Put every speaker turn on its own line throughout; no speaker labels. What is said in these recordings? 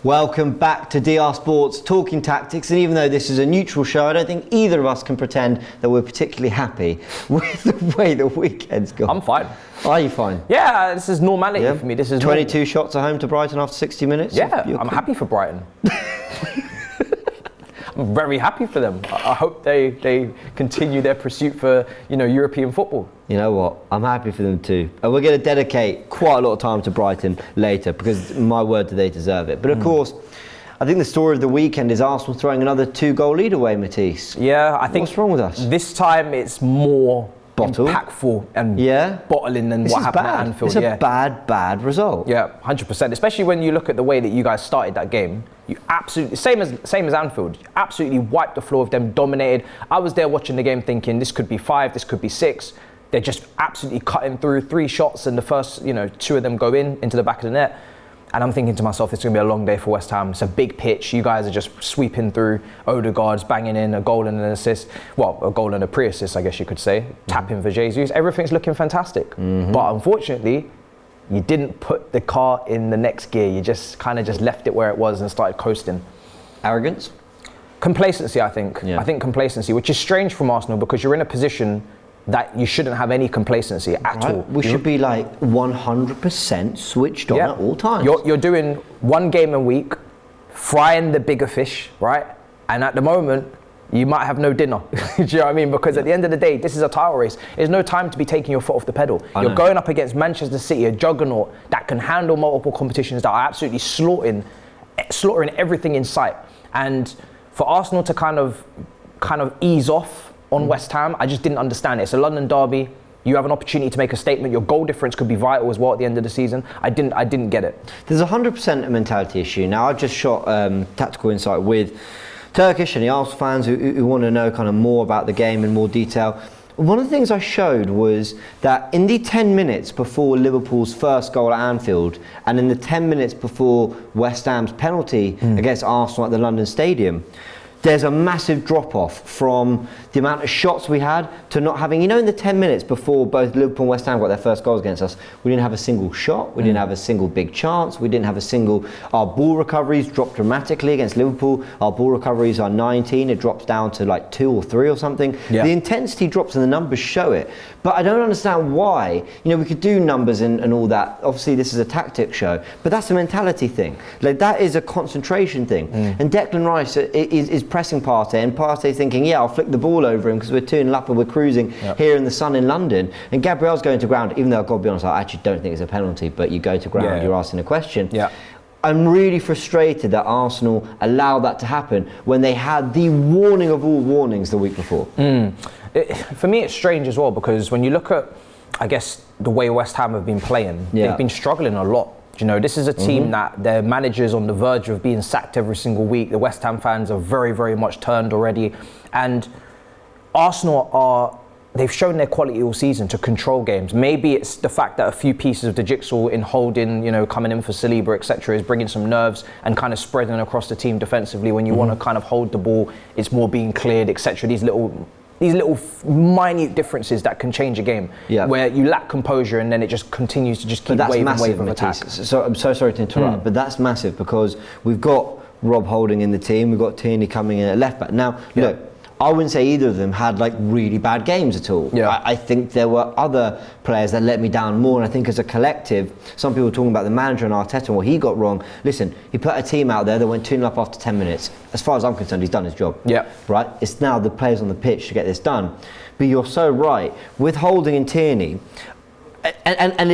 Welcome back to DR Sports Talking Tactics, and even though this is a neutral show, I don't think either of us can pretend that we're particularly happy with the way the weekend's gone.
I'm fine.
Are you fine?
Yeah, this is normality for me. This is
22
normal.
shots at home to Brighton after 60 minutes?
Yeah, I'm happy for Brighton. I'm very happy for them. I hope they continue their pursuit for, European football.
You know what? I'm happy for them too. And we're going to dedicate quite a lot of time to Brighton later because, my word, do they deserve it. But of course, I think the story of the weekend is Arsenal throwing another 2-goal lead away, Matisse.
Yeah, I think...
What's wrong with us?
This time it's more impactful and bottling than what happened at Anfield.
It's a bad result.
Yeah, 100%. Especially when you look at the way that you guys started that game. You absolutely, same as Anfield, you absolutely wiped the floor with them, dominated. I was there watching the game thinking this could be 5, this could be 6. They're just absolutely cutting through 3 shots and the first, 2 of them go into the back of the net. And I'm thinking to myself, it's going to be a long day for West Ham. It's a big pitch. You guys are just sweeping through. Odegaard's banging in a goal and an assist. Well, a goal and a pre-assist, I guess you could say. Tapping for Jesus. Everything's looking fantastic. But unfortunately, you didn't put the car in the next gear. You just kind of just left it where it was and started coasting.
Arrogance? Complacency,
I think. I think complacency, which is strange from Arsenal because you're in a position that you shouldn't have any complacency at all.
We should be like 100% switched on at all times.
You're doing 1 game a week, frying the bigger fish, right? And at the moment, you might have no dinner. Do you know what I mean? Because at the end of the day, this is a title race. There's no time to be taking your foot off the pedal. You're going up against Manchester City, a juggernaut that can handle multiple competitions that are absolutely slaughtering everything in sight. And for Arsenal to kind of ease off on West Ham, I just didn't understand it. It's a London derby. You have an opportunity to make a statement. Your goal difference could be vital as well at the end of the season. I didn't get it.
There's 100% a mentality issue. Now, I just shot Tactical Insight with Turkish and the Arsenal fans who want to know kind of more about the game in more detail. One of the things I showed was that in the 10 minutes before Liverpool's first goal at Anfield and in the 10 minutes before West Ham's penalty against Arsenal at the London Stadium, there's a massive drop-off from the amount of shots we had to not having, in the 10 minutes before both Liverpool and West Ham got their first goals against us, we didn't have a single shot, we didn't have a single big chance, we didn't have a single, our ball recoveries dropped dramatically against Liverpool, our ball recoveries are 19, it drops down to like 2 or 3 or something. Yeah. The intensity drops and the numbers show it, but I don't understand why. We could do numbers and all that, obviously this is a tactic show, but that's a mentality thing. Like that is a concentration thing. And Declan Rice is pressing Partey, and Partey's thinking, I'll flick the ball over him because we're 2-0 up and we're cruising here in the sun in London. And Gabriel's going to ground, even though I've got to be honest, I actually don't think it's a penalty, but you go to ground, you're asking a question. I'm really frustrated that Arsenal allowed that to happen when they had the warning of all warnings the week before.
For me, it's strange as well because when you look at, I guess, the way West Ham have been playing, they've been struggling a lot. This is a team that their manager's on the verge of being sacked every single week. The West Ham fans are very, very much turned already. And Arsenal they've shown their quality all season to control games. Maybe it's the fact that a few pieces of the jigsaw in holding, coming in for Saliba, etc., is bringing some nerves and kind of spreading across the team defensively. When you want to kind of hold the ball, it's more being cleared, etc. These little minute differences that can change a game, where you lack composure and then it just continues to just keep wave of attack.
So I'm so sorry to interrupt, but that's massive because we've got Rob Holding in the team, we've got Tierney coming in at left back. Now, look, I wouldn't say either of them had like really bad games at all. I think there were other players that let me down more, and I think as a collective, some people are talking about the manager and Arteta and what he got wrong. Listen, he put a team out there that went 2-0 up after 10 minutes. As far as I'm concerned, he's done his job. Right? It's now the players on the pitch to get this done. But you're so right. With Holding and Tierney, and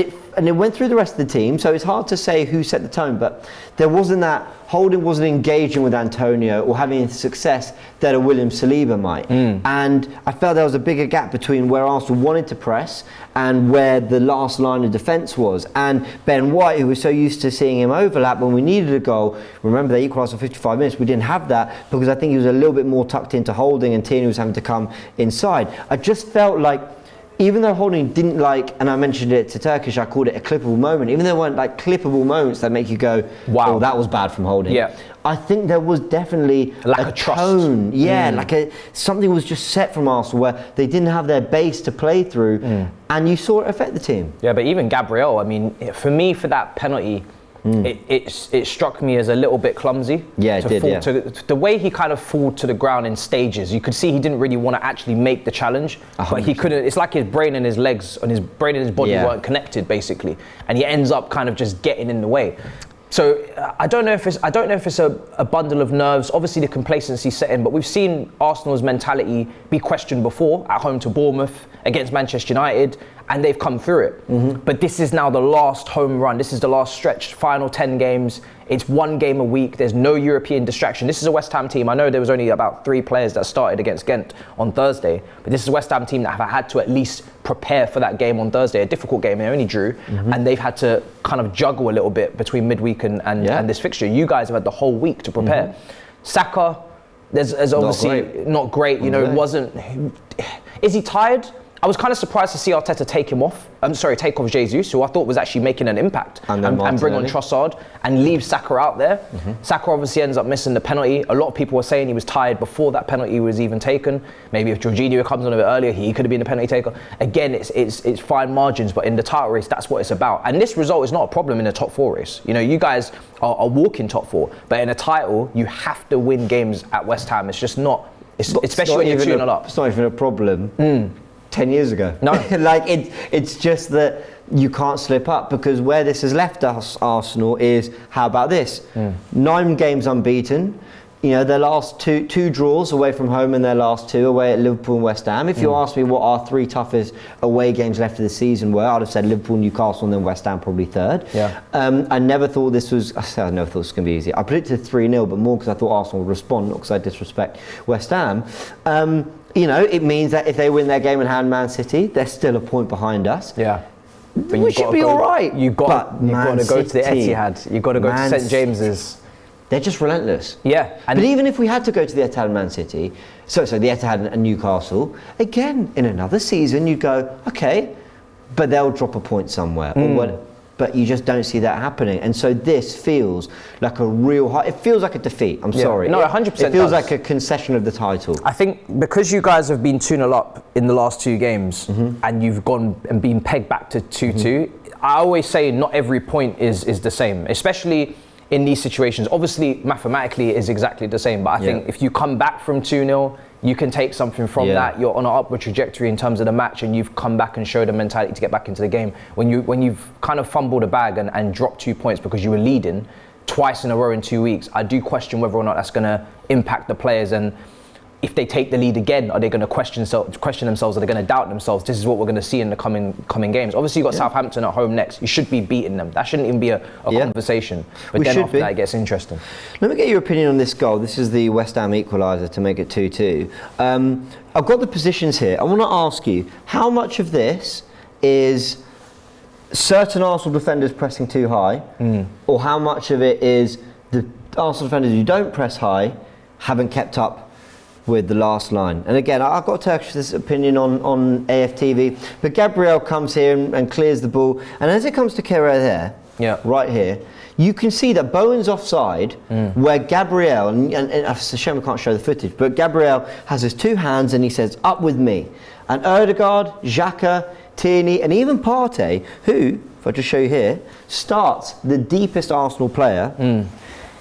it went through the rest of the team, so it's hard to say who set the tone, but there wasn't that Holding wasn't engaging with Antonio or having the success that a William Saliba might. And I felt there was a bigger gap between where Arsenal wanted to press and where the last line of defence was. And Ben White, who was so used to seeing him overlap when we needed a goal, remember they equalised for 55 minutes, we didn't have that because I think he was a little bit more tucked into Holding and Tierney was having to come inside. I just felt like even though Holding didn't and I mentioned it to Turkish, I called it a clippable moment, even though there weren't like clippable moments that make you go, wow, oh, that was bad from Holding. I think there was definitely
a trust.
Tone. Something was just set from Arsenal where they didn't have their base to play through, and you saw it affect the team.
Yeah, but even Gabriel, I mean, for me, for that penalty, it struck me as a little bit clumsy.
Yeah, it did, yeah.
The way he kind of fall to the ground in stages, you could see he didn't really want to actually make the challenge, 100%. But he couldn't. It's like his brain and his legs and his brain and his body weren't connected, basically, and he ends up kind of just getting in the way. So I don't know if it's a bundle of nerves. Obviously the complacency set in, but we've seen Arsenal's mentality be questioned before at home to Bournemouth, against Manchester United, and they've come through it. But this is now the last home run. This is the last stretch, final 10 games. It's one game a week. There's no European distraction. This is a West Ham team. I know there was only about 3 players that started against Ghent on Thursday, but this is a West Ham team that have had to at least prepare for that game on Thursday, a difficult game. They only drew, and they've had to kind of juggle a little bit between midweek and this fixture. You guys have had the whole week to prepare. Saka, there's obviously not great. You know, it wasn't. Is he tired? I was kind of surprised to see Arteta take off Jesus, who I thought was actually making an impact, and bring on Trossard and leave Saka out there. Saka obviously ends up missing the penalty. A lot of people were saying he was tired before that penalty was even taken. Maybe if Jorginho comes on a bit earlier, he could have been the penalty taker. Again, it's fine margins, but in the title race, that's what it's about. And this result is not a problem in the top 4 race. You know, you guys are walking top 4, but in a title, you have to win games at West Ham. It's just not, especially when you're 2-0 up.
It's not even a problem. 10 years ago.
No.
Like it's just that you can't slip up, because where this has left us, Arsenal, is how about this? 9 games unbeaten. You know, their last two draws away from home and their last 2 away at Liverpool and West Ham. If you ask me what our 3 toughest away games left of the season were, I'd have said Liverpool, Newcastle, and then West Ham probably 3rd.
Yeah.
I never thought this was. I never thought this was going to be easy. I predicted 3-0, but more because I thought Arsenal would respond, not because I disrespect West Ham. You know, it means that if they win their game and hand Man City, they're still a point behind us.
Yeah. But
we should be all right.
You've got to go to the Etihad. You've got to go to St James's.
They're just relentless.
Yeah.
But even if we had to go to the Etihad and Man City, so the Etihad and Newcastle, again, in another season, you'd go, okay, but they'll drop a point somewhere. Or what, but you just don't see that happening. And so this feels like a real it feels like a defeat. I'm sorry.
No, 100%.
It feels like a concession of the title.
I think because you guys have been 2-0 up in the last 2 games, and you've gone and been pegged back to 2-2, I always say not every point is the same, especially in these situations. Obviously, mathematically, it is exactly the same, but I think if you come back from 2-0, you can take something from that. You're on an upward trajectory in terms of the match, and you've come back and showed a mentality to get back into the game. When you've kind of fumbled a bag and dropped 2 points because you were leading twice in a row in 2 weeks, I do question whether or not that's going to impact the players. And if they take the lead again, are they going to question themselves? Are they going to doubt themselves? This is what we're going to see in the coming games. Obviously, you've got Southampton at home next. You should be beating them. That shouldn't even be a conversation. But then after that, it gets interesting.
Let me get your opinion on this goal. This is the West Ham equaliser to make it 2-2. I've got the positions here. I want to ask you, how much of this is certain Arsenal defenders pressing too high, or how much of it is the Arsenal defenders who don't press high haven't kept up with the last line? And again, I've got Turkish's opinion on AFTV, but Gabriel comes here and clears the ball, and as it comes to Kerrer there, right here, you can see that Bowen's offside, where Gabriel, and it's a shame I can't show the footage, but Gabriel has his 2 hands and he says, up with me. And Odegaard, Xhaka, Tierney, and even Partey, who, if I just show you here, starts the deepest Arsenal player,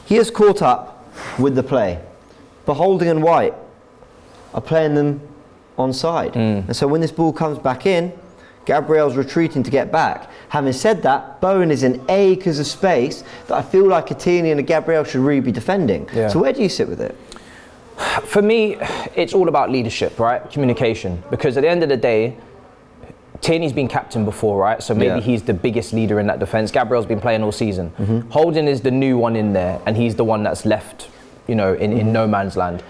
he has caught up with the play. But Holding and White are playing them onside. And so when this ball comes back in, Gabriel's retreating to get back. Having said that, Bowen is in acres of space that I feel like a Tierney and a Gabriel should really be defending. So where do you sit with it?
For me, it's all about leadership, right? Communication. Because at the end of the day, Tierney's been captain before, right? So maybe he's the biggest leader in that defence. Gabriel's been playing all season. Holding is the new one in there, and he's the one that's left, you know, in no man's land.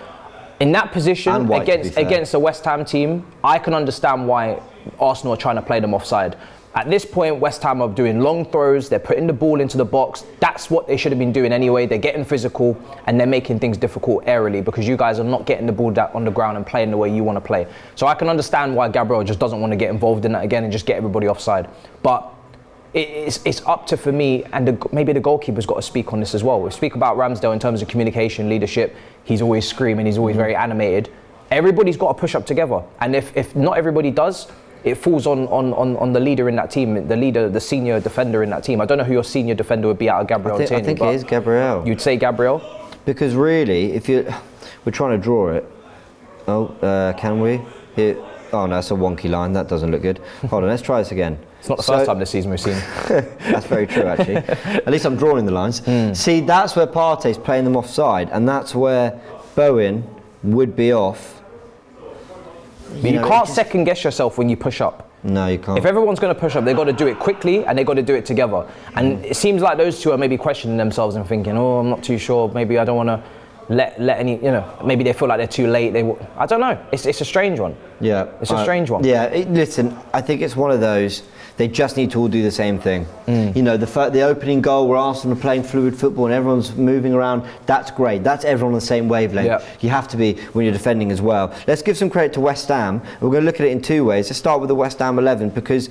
In that position, against a West Ham team, I can understand why Arsenal are trying to play them offside. At this point, West Ham are doing long throws, they're putting the ball into the box. That's what they should have been doing anyway. They're getting physical and they're making things difficult aerially because you guys are not getting the ball on the ground and playing the way you want to play. So I can understand why Gabriel just doesn't want to get involved in that again and just get everybody offside. But it's up to, for me, and maybe the goalkeeper's got to speak on this as well. We speak about Ramsdale in terms of communication, leadership. He's always screaming, he's always very animated. Everybody's got to push up together. And if not everybody does, it falls on the leader in that team, the senior defender in that team. I don't know who your senior defender would be out of Gabriel.
I think it is Gabriel.
You'd say Gabriel?
Because really, we're trying to draw it. Oh, can we? Oh no, it's a wonky line. That doesn't look good. Hold on, let's try this again.
It's not the first time this season we've seen.
That's very true, actually. At least I'm drawing the lines. See, that's where Partey's playing them offside, and that's where Bowen would be off.
You can't second guess yourself when you push up.
No, you can't.
If everyone's going to push up, they've got to do it quickly and they've got to do it together. And it seems like those two are maybe questioning themselves and thinking, oh, I'm not too sure. Maybe I don't want to let any, maybe they feel like they're too late. I don't know. It's a strange one.
Yeah.
It's a strange one.
Yeah, listen, I think it's one of those, they just need to all do the same thing. The opening goal where Arsenal are playing fluid football and everyone's moving around, that's great. That's everyone on the same wavelength.
Yep.
You have to be when you're defending as well. Let's give some credit to West Ham. We're going to look at it in two ways. Let's start with the West Ham 11 because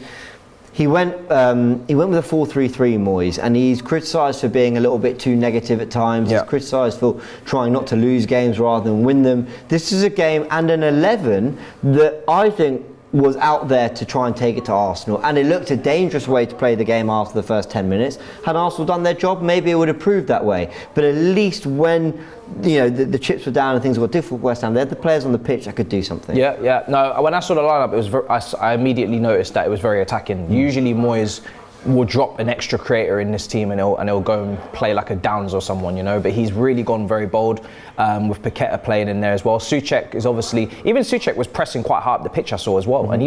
he went with a 4-3-3, Moyes, and he's criticised for being a little bit too negative at times.
Yep.
He's criticised for trying not to lose games rather than win them. This is a game and an 11 that I think was out there to try and take it to Arsenal, and it looked a dangerous way to play the game after the first 10 minutes. Had Arsenal done their job, maybe it would have proved that way, but at least when the chips were down and things got difficult for West Ham, they had the players on the pitch that could do something.
Yeah. No, when I saw the lineup, I immediately noticed that it was very attacking. Usually Moyes will drop an extra creator in this team and he'll go and play like a Downs or someone, but he's really gone very bold with Paqueta playing in there as well. Souček is obviously, even Souček was pressing quite hard up the pitch I saw as well, and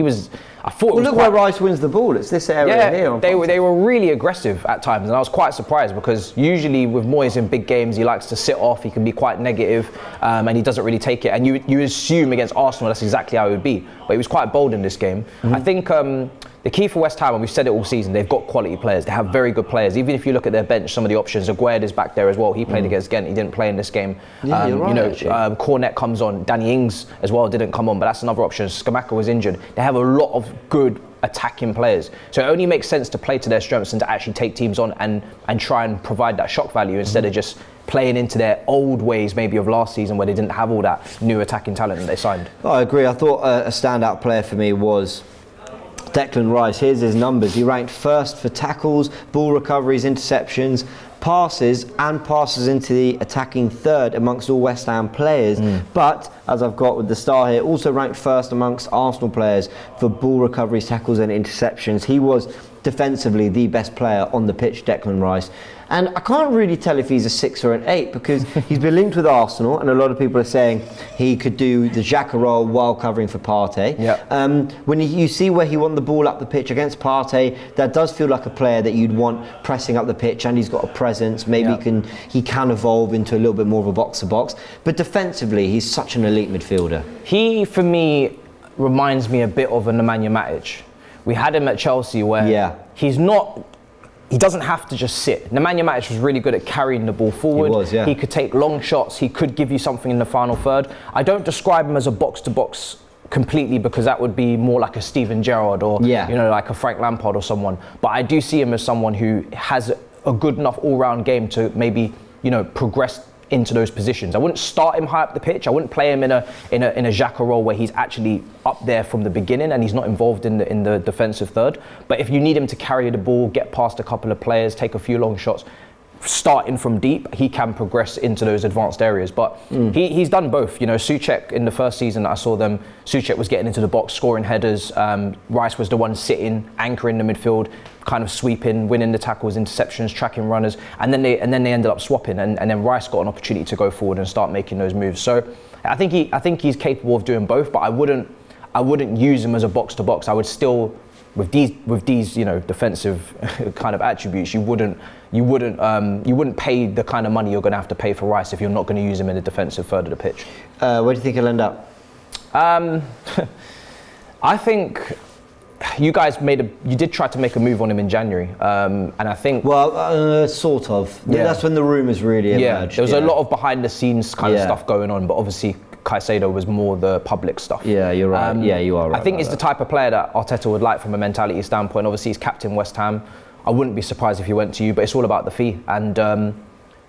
I thought
look where Rice wins the ball, it's this area here.
They were really aggressive at times, and I was quite surprised because usually with Moyes in big games he likes to sit off, he can be quite negative, and he doesn't really take it, and you assume against Arsenal that's exactly how it would be, but he was quite bold in this game. I think the key for West Ham, and we've said it all season, they've got quality players. They have very good players. Even if you look at their bench, some of the options, Aguerd is back there as well. He played against Ghent. He didn't play in this game.
You're right,
Cornet comes on. Danny Ings as well didn't come on, but that's another option. Skamaka was injured. They have a lot of good attacking players. So it only makes sense to play to their strengths and to actually take teams on and try and provide that shock value instead of just playing into their old ways maybe of last season where they didn't have all that new attacking talent that they signed.
I agree. I thought a standout player for me was Declan Rice. Here's his numbers. He ranked first for tackles, ball recoveries, interceptions, passes into the attacking third amongst all West Ham players. But, as I've got with the star here, also ranked first amongst Arsenal players for ball recoveries, tackles and interceptions. He was defensively the best player on the pitch, Declan Rice. And I can't really tell if he's a 6 or an 8 because he's been linked with Arsenal, and a lot of people are saying he could do the Xhaka role while covering for Partey.
Yep.
When you see where he won the ball up the pitch against Partey, that does feel like a player that you'd want pressing up the pitch, and he's got a presence. Maybe he can evolve into a little bit more of a box-to-box. But defensively, he's such an elite midfielder.
He, for me, reminds me a bit of a Nemanja Matic. We had him at Chelsea where he doesn't have to just sit. Nemanja Matic was really good at carrying the ball forward. He could take long shots. He could give you something in the final third. I don't describe him as a box-to-box completely because that would be more like a Steven Gerrard or like a Frank Lampard or someone. But I do see him as someone who has a good enough all-round game to maybe progress into those positions. I wouldn't start him high up the pitch. I wouldn't play him in a Xhaka role where he's actually up there from the beginning and he's not involved in the defensive third. But if you need him to carry the ball, get past a couple of players, take a few long shots, starting from deep, he can progress into those advanced areas. But he's done both. Souček in the first season that I saw them, Souček was getting into the box, scoring headers. Rice was the one sitting, anchoring the midfield, kind of sweeping, winning the tackles, interceptions, tracking runners, and then they ended up swapping, and then Rice got an opportunity to go forward and start making those moves. So I think he's capable of doing both, but I wouldn't use him as a box to box. I would still, with these defensive kind of attributes, you wouldn't pay the kind of money you're going to have to pay for Rice if you're not going to use him in the defensive third of the pitch.
Where do you think he'll end up?
I think you guys you did try to make a move on him in January, and I think
sort of. Yeah. That's when the rumours really emerged.
There was a lot of behind the scenes kind of stuff going on, but obviously Caicedo was more the public stuff. Yeah, you're right. You are right.
I
think he's the type of player that Arteta would like from a mentality standpoint. Obviously, he's captain West Ham. I wouldn't be surprised if he went to you, but it's all about the fee. And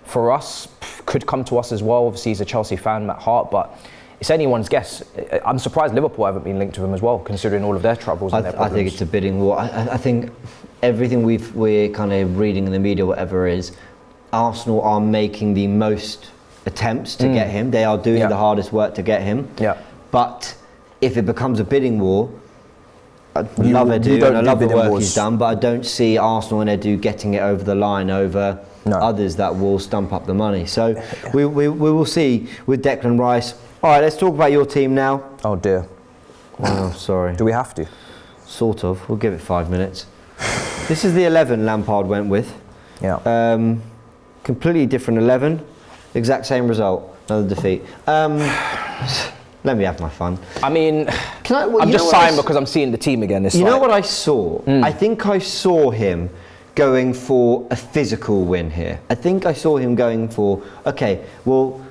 for us, could come to us as well. Obviously, he's a Chelsea fan at heart, but it's anyone's guess. I'm surprised Liverpool haven't been linked to him as well, considering all of their troubles and their problems.
I think it's a bidding war. I think everything we're kind of reading in the media, whatever it is, Arsenal are making the most attempts to get him. They are doing the hardest work to get him. Yeah. But if it becomes a bidding war, I love Edu and I love the work he's done, but I don't see Arsenal and Edu getting it over the line over others that will stump up the money. So we will see with Declan Rice. All right, let's talk about your team now.
Oh dear.
Oh, sorry.
Do we have to?
Sort of. We'll give it 5 minutes. This is the 11 Lampard went with.
Yeah.
Completely different 11. Exact same result. Another defeat. Let me have my fun.
I mean, I'm just sighing because I'm seeing the team again.
You know what I saw? I think I saw him going for a physical win here. I think I saw him going for, okay, well,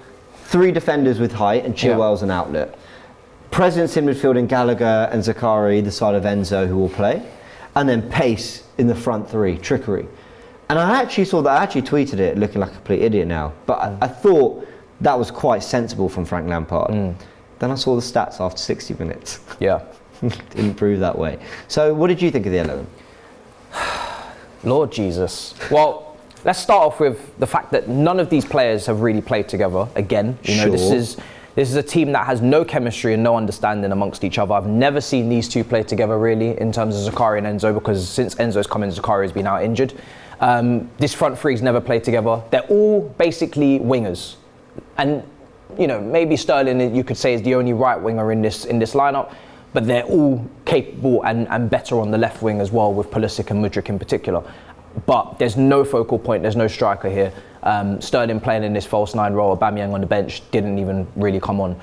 3 defenders with height and Chilwell's an outlet. Presence in midfield in Gallagher and Zakari, the side of Enzo, who will play. And then pace in the front 3, trickery. And I actually saw that, I actually tweeted it, looking like a complete idiot now. But I thought that was quite sensible from Frank Lampard. Then I saw the stats after 60 minutes.
Yeah.
Didn't prove that way. So what did you think of the 11?
Lord Jesus. Well, let's start off with the fact that none of these players have really played together again. You know, this is a team that has no chemistry and no understanding amongst each other. I've never seen these two play together really in terms of Zakari and Enzo, because since Enzo's come in, Zakari has been out injured. This front three's never played together. They're all basically wingers. And you know, maybe Sterling, you could say, is the only right winger in this lineup, but they're all capable and better on the left wing as well, with Pulisic and Mudryk in particular. But there's no focal point, there's no striker here. Sterling playing in this false 9 role, Aubameyang on the bench didn't even really come on.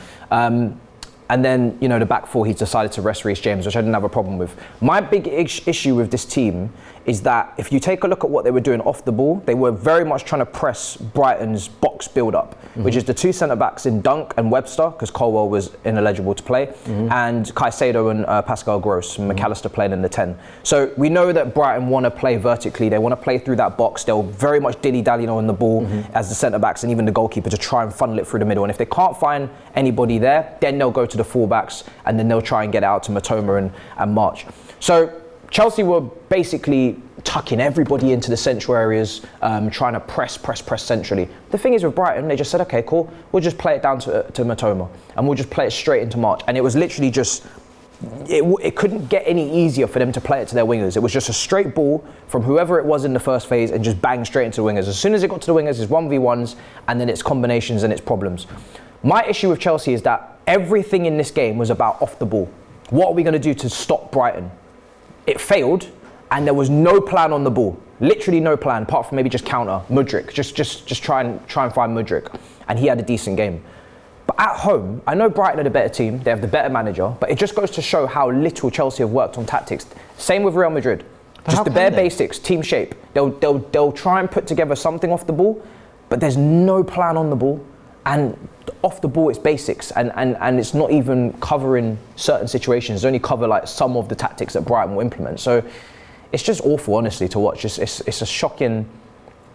And then, you know, the back 4, he's decided to rest Reece James, which I didn't have a problem with. My big issue with this team is that if you take a look at what they were doing off the ball, they were very much trying to press Brighton's box build-up, which is the 2 centre-backs in Dunk and Webster, because Colwell was ineligible to play, and Caicedo and Pascal Gross, and McAllister playing in the 10. So we know that Brighton want to play vertically, they want to play through that box, they'll very much dilly-dally on the ball as the centre-backs and even the goalkeeper to try and funnel it through the middle. And if they can't find anybody there, then they'll go to the full-backs and then they'll try and get out to Matoma and March. So Chelsea were basically tucking everybody into the central areas, trying to press centrally. The thing is with Brighton, they just said, okay, cool, we'll just play it down to Matoma and we'll just play it straight into March. And it was literally just, it couldn't get any easier for them to play it to their wingers. It was just a straight ball from whoever it was in the first phase and just bang straight into the wingers. As soon as it got to the wingers, it's 1v1s and then it's combinations and it's problems. My issue with Chelsea is that everything in this game was about off the ball. What are we going to do to stop Brighton? It failed, and there was no plan on the ball. Literally no plan, apart from maybe just counter Mudryk. Just try and find Mudryk, and he had a decent game. But at home, I know Brighton are the better team. They have the better manager, but it just goes to show how little Chelsea have worked on tactics. Same with Real Madrid. Just the bare basics, team shape. They'll try and put together something off the ball, but there's no plan on the ball. And off the ball, it's basics, and it's not even covering certain situations. It's only cover like some of the tactics that Brighton will implement. So it's just awful, honestly, to watch. It's a shocking.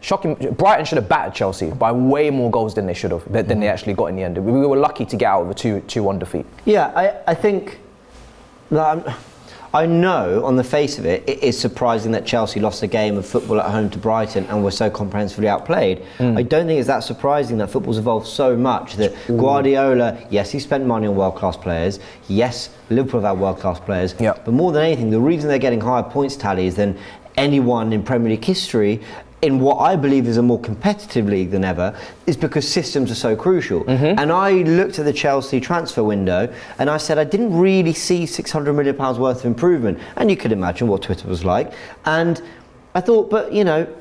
Brighton should have battered Chelsea by way more goals than they should have, than they actually got in the end. We were lucky to get out of a 2-1 defeat.
Yeah, I think. I know on the face of it, it is surprising that Chelsea lost a game of football at home to Brighton and were so comprehensively outplayed. I don't think it's that surprising that football's evolved so much that Guardiola, yes, he spent money on world-class players. Yes, Liverpool have had world-class players. But more than anything, the reason they're getting higher points tallies than anyone in Premier League history in what I believe is a more competitive league than ever, is because systems are so crucial. And I looked at the Chelsea transfer window and I said I didn't really see £600 million worth of improvement. And you could imagine what Twitter was like. And I thought, but you know,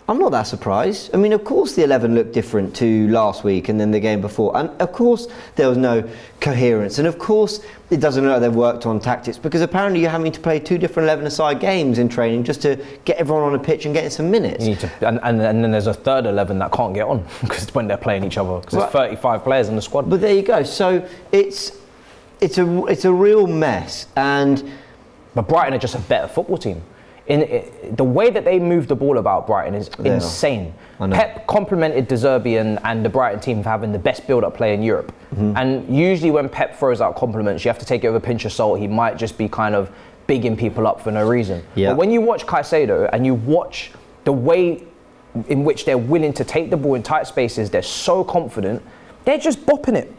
I'm not that surprised. I mean, of course the 11 looked different to last week and then the game before. And of course there was no coherence. And of course it doesn't look like they've worked on tactics, because apparently you're having to play 2 different 11-a-side games in training just to get everyone on a pitch and get in some minutes.
You need to, and then there's a third 11 that can't get on because when they're playing each other, because there's 35 players in the squad.
But there you go. So it's a real mess. But
Brighton are just a better football team. the way that they move the ball about, Brighton, is insane. Pep complimented De Zerbi and the Brighton team for having the best build-up play in Europe. And usually when Pep throws out compliments, you have to take it with a pinch of salt. He might just be kind of bigging people up for no reason. But when you watch Caicedo and you watch the way in which they're willing to take the ball in tight spaces, they're so confident, they're just bopping it.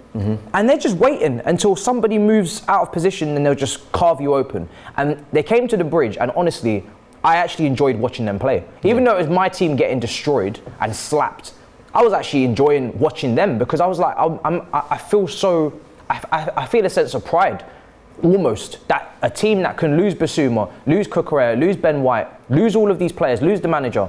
And they're just waiting until somebody moves out of position and they'll just carve you open. And they came to the bridge, and honestly, I actually enjoyed watching them play. Even though it was my team getting destroyed and slapped, I was actually enjoying watching them, because I was like, I feel a sense of pride, almost, that a team that can lose Basuma, lose Cucurella, lose Ben White, lose all of these players, lose the manager,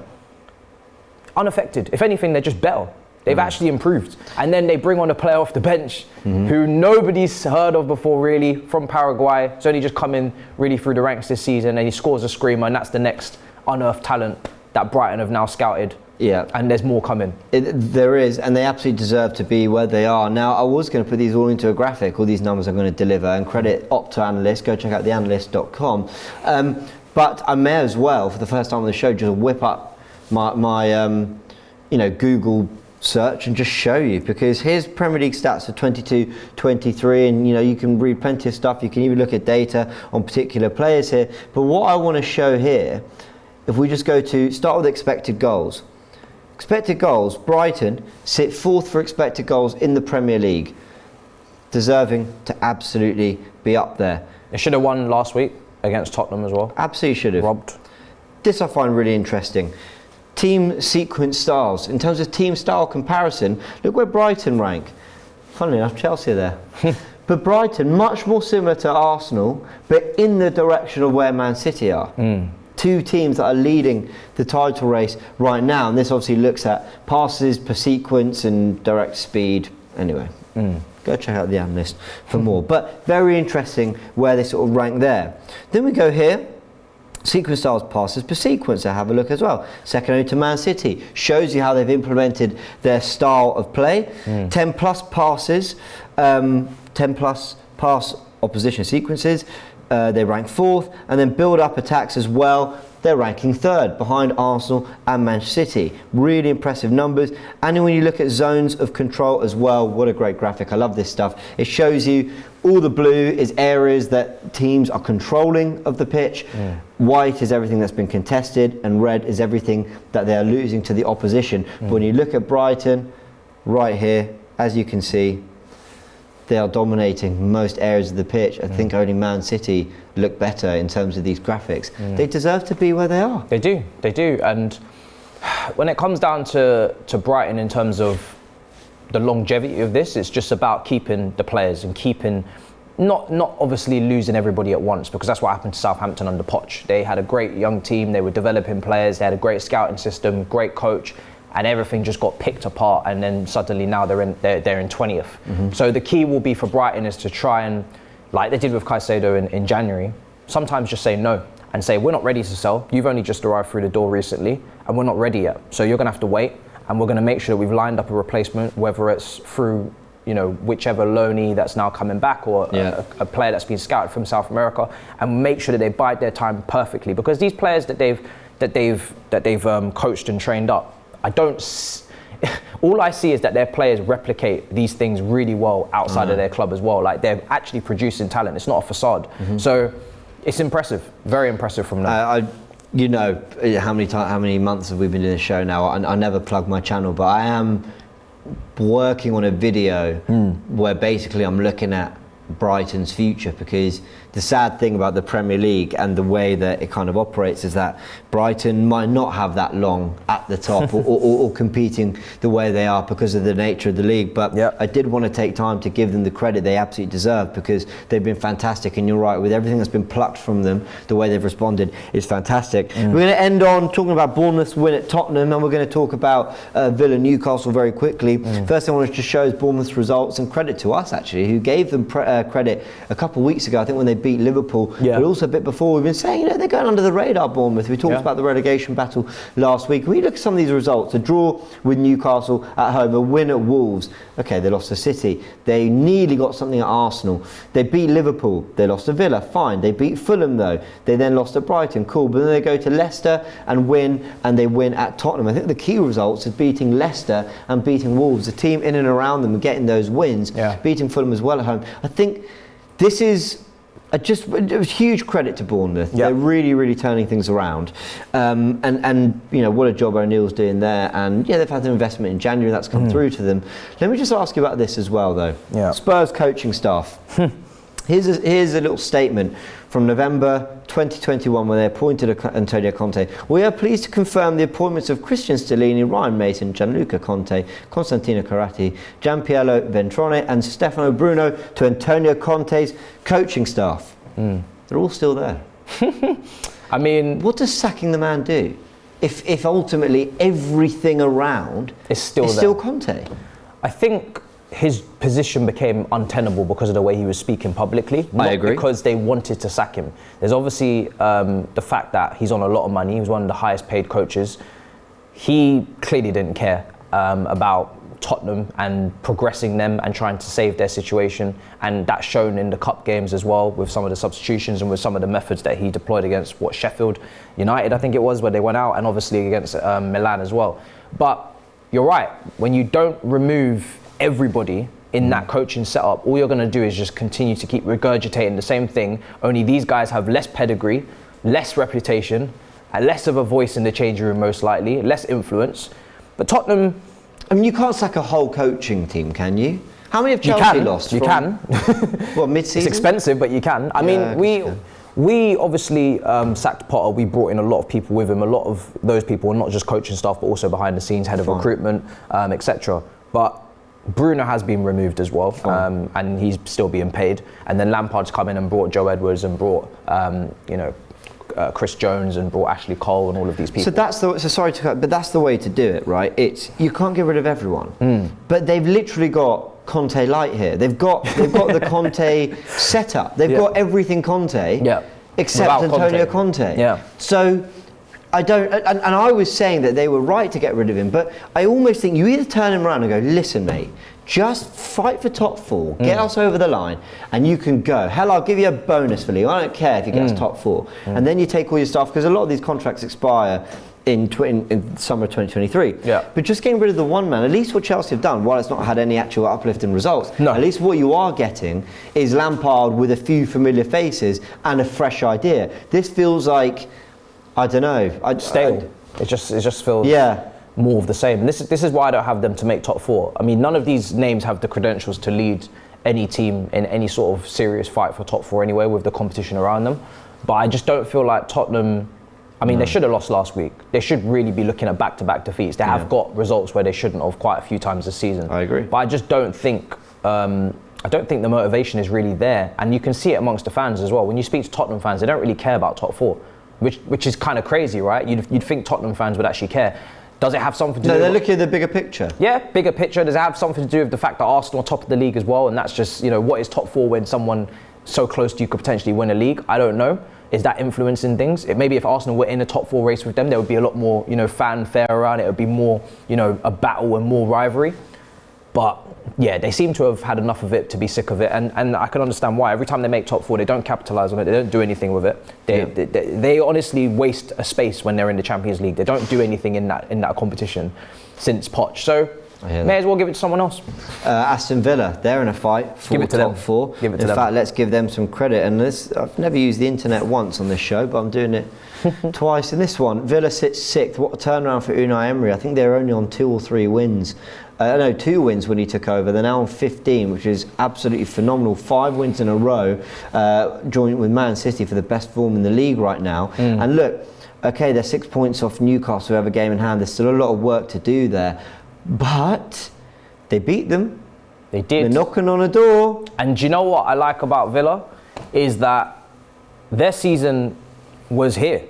unaffected. If anything, they're just better. They've actually improved. And then they bring on a player off the bench who nobody's heard of before, really, from Paraguay. He's only just come in really through the ranks this season, and he scores a screamer, and that's the next unearthed talent that Brighton have now scouted. And there's more coming.
There is, and they absolutely deserve to be where they are. Now, I was going to put these all into a graphic, all these numbers I'm going to deliver, and credit Opta Analyst. Go check out theanalyst.com. But I may as well, for the first time on the show, just whip up my Google search and just show you, because here's Premier League stats for 22-23, and you can read plenty of stuff. You can even look at data on particular players here. But what I want to show here, if we just go to start with expected goals. Expected goals, Brighton sit 4th for expected goals in the Premier League, deserving to absolutely be up there.
They should have won last week against Tottenham as well.
Absolutely should have.
Robbed.
This I find really interesting. Team sequence styles. In terms of team style comparison, look where Brighton rank. Funnily enough, Chelsea are there. But Brighton, much more similar to Arsenal, but in the direction of where Man City are. Two teams that are leading the title race right now. And this obviously looks at passes per sequence and direct speed. Anyway, go check out the analyst for more. But very interesting where they sort of rank there. Then we go here. Sequence styles, passes per sequence, so have a look as well. Second only to Man City. Shows you how they've implemented their style of play. 10 plus passes, 10 plus pass opposition sequences. They rank 4th, and then build up attacks as well. They're ranking 3rd behind Arsenal and Manchester City. Really impressive numbers. And then when you look at zones of control as well, what a great graphic. I love this stuff. It shows you all the blue is areas that teams are controlling of the pitch. White is everything that's been contested, and red is everything that they are losing to the opposition. But when you look at Brighton, right here, as you can see, they are dominating most areas of the pitch. I think only Man City look better in terms of these graphics. They deserve to be where they are.
They do. And when it comes down to Brighton in terms of the longevity of this, it's just about keeping the players and keeping, not obviously losing everybody at once, because that's what happened to Southampton under Poch. They had a great young team, they were developing players, they had a great scouting system, great coach, and everything just got picked apart, and then suddenly now they're in 20th. So the key will be for Brighton is to try and, like they did with Caicedo in January, sometimes just say no and say, we're not ready to sell. You've only just arrived through the door recently and we're not ready yet. So you're gonna have to wait, and we're gonna make sure that we've lined up a replacement, whether it's through whichever loanee that's now coming back, or a player that's been scouted from South America, and make sure that they bide their time perfectly. Because these players that they've coached and trained up, all I see is that their players replicate these things really well outside of their club as well. Like, they're actually producing talent. It's not a facade. So it's impressive, very impressive from them.
How many months have we been doing this show now? I never plug my channel, but I am working on a video where basically I'm looking at Brighton's future, because the sad thing about the Premier League and the way that it kind of operates is that Brighton might not have that long at the top or competing the way they are because of the nature of the league. But I did want to take time to give them the credit they absolutely deserve, because they've been fantastic. And you're right, with everything that's been plucked from them, the way they've responded is fantastic. We're going to end on talking about Bournemouth's win at Tottenham, and we're going to talk about Villa Newcastle very quickly. First thing I want to just show is Bournemouth's results, and credit to us actually, who gave them credit a couple of weeks ago, I think, when they beat Liverpool, but also a bit before we've been saying, they're going under the radar, Bournemouth. We talked about the relegation battle last week. When you look at some of these results, a draw with Newcastle at home, a win at Wolves. Okay, they lost to City. They nearly got something at Arsenal. They beat Liverpool. They lost to Villa. Fine. They beat Fulham though. They then lost at Brighton. Cool. But then they go to Leicester and they win at Tottenham. I think the key results is beating Leicester and beating Wolves, a team in and around them, getting those wins, beating Fulham as well at home. I think this is just a huge credit to Bournemouth. They're really, really turning things around. And what a job O'Neill's doing there. And they've had an investment in January that's come through to them. Let me just ask you about this as well, though. Spurs coaching staff. Here's a little statement from November 2021 when they appointed Antonio Conte. We are pleased to confirm the appointments of Christian Stellini, Ryan Mason, Gianluca Conte, Constantino Carratti, Gianpiero Ventrone and Stefano Bruno to Antonio Conte's coaching staff. They're all still there.
I mean,
what does sacking the man do if ultimately everything around is still Conte?
I think his position became untenable because of the way he was speaking publicly.
I agree.
Because they wanted to sack him. There's obviously the fact that he's on a lot of money. He was one of the highest paid coaches. He clearly didn't care about Tottenham and progressing them and trying to save their situation. And that's shown in the cup games as well, with some of the substitutions and with some of the methods that he deployed against Sheffield United, I think it was, where they went out, and obviously against Milan as well. But you're right. When you don't remove everybody in that coaching setup, all you're going to do is just continue to keep regurgitating the same thing, only these guys have less pedigree, less reputation, and less of a voice in the changing room, most likely, less influence. But Tottenham...
I mean, you can't sack a whole coaching team, can you? How many have Chelsea lost?
You can.
What, mid-season?
It's expensive, but you can. I mean, we obviously sacked Potter. We brought in a lot of people with him. A lot of those people, not just coaching staff, but also behind the scenes, head of recruitment, etc. But Bruno has been removed as well, and he's still being paid. And then Lampard's come in and brought Joe Edwards and brought, Chris Jones and brought Ashley Cole and all of these people.
But that's the way to do it, right? You can't get rid of everyone. But they've literally got Conte light here. They've got the Conte setup. They've got everything Conte, except without Antonio Conte.
Yeah.
So I don't, and I was saying that they were right to get rid of him, but I almost think you either turn him around and go, listen, mate, just fight for top four, get us over the line, and you can go. Hell, I'll give you a bonus for Leo. I don't care if you get us top four. And then you take all your stuff, because a lot of these contracts expire in summer 2023. But just getting rid of the one man, at least what Chelsea have done, while it's not had any actual uplift in results, at least what you are getting is Lampard with a few familiar faces and a fresh idea. This feels like, I don't know,
stale. It just feels more of the same. And this is why I don't have them to make top four. I mean, none of these names have the credentials to lead any team in any sort of serious fight for top four anyway, with the competition around them. But I just don't feel like Tottenham, I mean, they should have lost last week. They should really be looking at back-to-back defeats. They have got results where they shouldn't have quite a few times this season.
I agree.
But I just don't think the motivation is really there. And you can see it amongst the fans as well. When you speak to Tottenham fans, they don't really care about top four, which is kind of crazy, right? You'd think Tottenham fans would actually care. Does it have something to do with...
No, they're looking at the bigger picture.
Yeah, bigger picture. Does it have something to do with the fact that Arsenal are top of the league as well? And that's just, what is top four when someone so close to you could potentially win a league? I don't know. Is that influencing things? Maybe if Arsenal were in a top four race with them, there would be a lot more, fanfare around it. It would be more, a battle and more rivalry. But yeah, they seem to have had enough of it to be sick of it, and I can understand why. Every time they make top four, they don't capitalise on it. They don't do anything with it. They honestly waste a space when they're in the Champions League. They don't do anything in that competition since Poch. So may as well give it to someone else.
Aston Villa, they're in a fight for top four.
Give it to them.
In fact, let's give them some credit. And I've never used the internet once on this show, but I'm doing it twice in this one. Villa sits sixth. What a turnaround for Unai Emery. I think they're only on 2 or 3 wins. 2 wins when he took over. They're now on 15, which is absolutely phenomenal. 5 wins in a row, joint with Man City for the best form in the league right now. And look, okay, they're 6 points off Newcastle, who have a game in hand. There's still a lot of work to do there. But they beat them.
They did.
They're knocking on a door.
And do you know what I like about Villa? Is that their season was here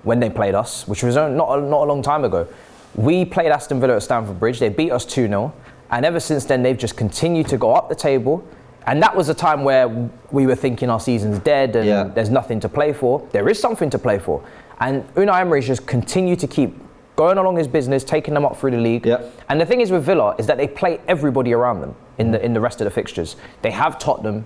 when they played us, which was not a long time ago. We played Aston Villa at Stamford Bridge. They beat us 2-0. And ever since then, they've just continued to go up the table, And that was a time where we were thinking our season's dead and there's nothing to play for. There is something to play for. And Unai Emery's just continued to keep going along his business, taking them up through the league. And the thing is with Villa is that they play everybody around them in the rest of the fixtures. They have Tottenham,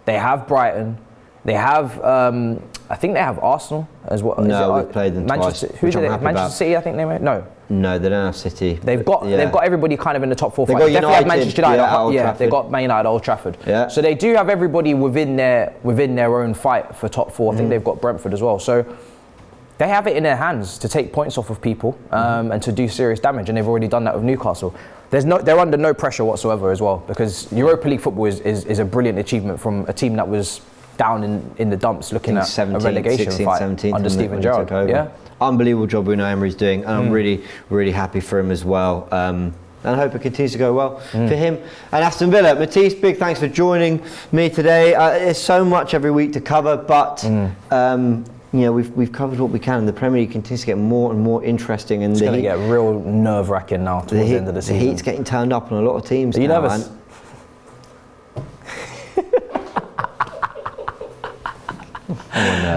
they have Brighton, they have, I think they have Arsenal as well.
No, we've played them
Manchester,
twice.
Who did they? Manchester City, I think they made.
No, they don't have City.
They've got everybody kind of in the top 4
They
five.
got
They definitely have
United,
Manchester United.
at Old Trafford.
They got Man United at Old Trafford. So they do have everybody within their own fight for top 4. I think they've got Brentford as well. So they have it in their hands to take points off of people and to do serious damage, and they've already done that with Newcastle. They're under no pressure whatsoever as well, because Europa League football is a brilliant achievement from a team that was down in the dumps looking at
17th,
a relegation
16th,
fight
17th
under Steven Gerrard.
Unbelievable job Unai Emery's doing, and I'm really, really happy for him as well. And I hope it continues to go well for him and Aston Villa. Matisse, big thanks for joining me today. There's so much every week to cover, but we've covered what we can, and the Premier League continues to get more and more interesting. And
it's going to get real nerve-wracking now towards the end of the season.
The heat's getting turned up on a lot of teams.
Are you nervous?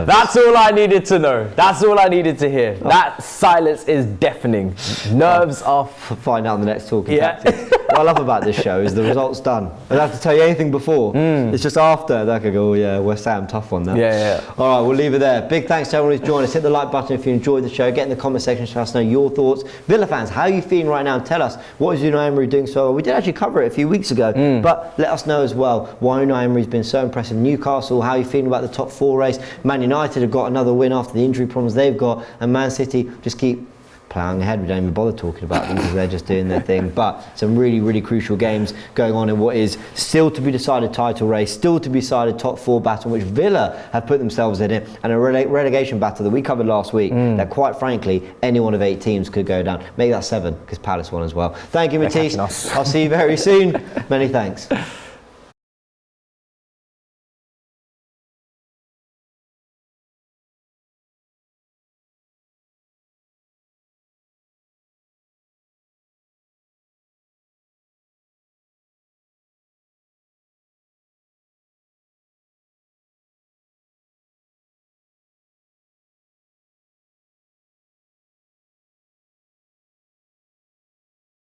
That's all I needed to know. That's all I needed to hear. That silence is deafening. Nerves off.
Find out in the next Talking Tactics. What I love about this show is the result's done. I don't have to tell you anything before. It's just after that I could go, oh yeah, West Ham, tough one there. All right, we'll leave it there. Big thanks to everyone who's joined us. Hit the like button if you enjoyed the show. Get in the comment section to let us know your thoughts. Villa fans, how are you feeling right now? Tell us, what is Unai Emery doing so well? We did actually cover it a few weeks ago, but let us know as well why Unai Emery's been so impressive. Newcastle, how are you feeling about the top 4 race? Man United have got another win after the injury problems they've got, and Man City just keep ploughing ahead. We don't even bother talking about them because they're just doing their thing. But some really, really crucial games going on in what is still to be decided title race, still to be decided top 4 battle, which Villa have put themselves in it, and a relegation battle that we covered last week that quite frankly any one of 8 teams could go down. Make that 7 because Palace won as well. Thank you, Matisse. I'll see you very soon. Many thanks.